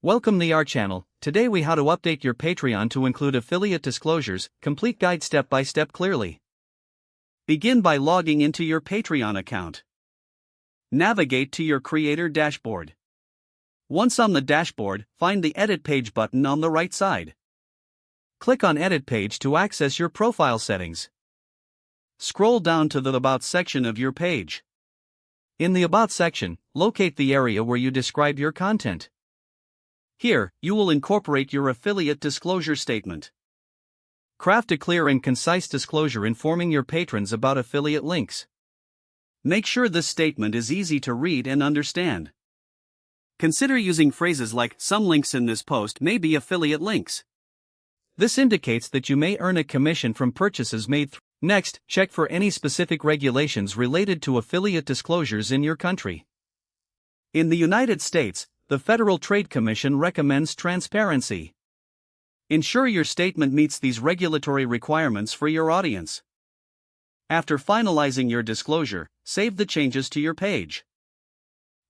Welcome to our channel. Today we how to update your Patreon to include affiliate disclosures, complete guide step by step clearly. Begin by logging into your Patreon account. Navigate to your creator dashboard. Once on the dashboard, find the edit page button on the right side. Click on edit page to access your profile settings. Scroll down to the about section of your page. In the about section, locate the area where you describe your content. Here, you will incorporate your affiliate disclosure statement. Craft a clear and concise disclosure informing your patrons about affiliate links. Make sure this statement is easy to read and understand. Consider using phrases like, "Some links in this post may be affiliate links." This indicates that you may earn a commission from purchases made. Next, check for any specific regulations related to affiliate disclosures in your country. In the United States, the Federal Trade Commission recommends transparency. Ensure your statement meets these regulatory requirements for your audience. After finalizing your disclosure, save the changes to your page.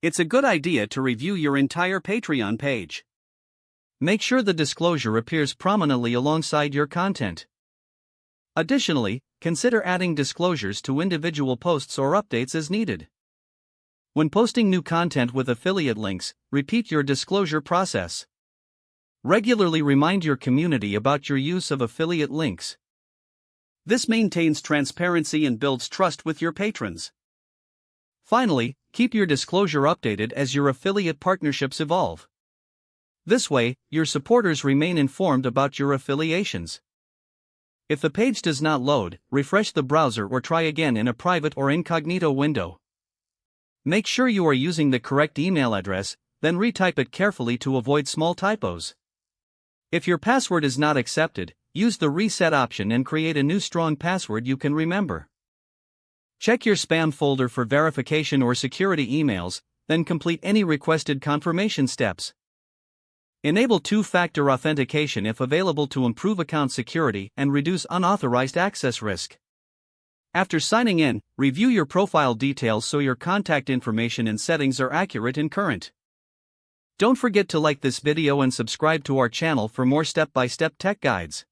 It's a good idea to review your entire Patreon page. Make sure the disclosure appears prominently alongside your content. Additionally, consider adding disclosures to individual posts or updates as needed. When posting new content with affiliate links, repeat your disclosure process. Regularly remind your community about your use of affiliate links. This maintains transparency and builds trust with your patrons. Finally, keep your disclosure updated as your affiliate partnerships evolve. This way, your supporters remain informed about your affiliations. If the page does not load, refresh the browser or try again in a private or incognito window. Make sure you are using the correct email address, then retype it carefully to avoid small typos. If your password is not accepted, use the reset option and create a new strong password you can remember. Check your spam folder for verification or security emails, then complete any requested confirmation steps. Enable two-factor authentication if available to improve account security and reduce unauthorized access risk. After signing in, review your profile details so your contact information and settings are accurate and current. Don't forget to like this video and subscribe to our channel for more step-by-step tech guides.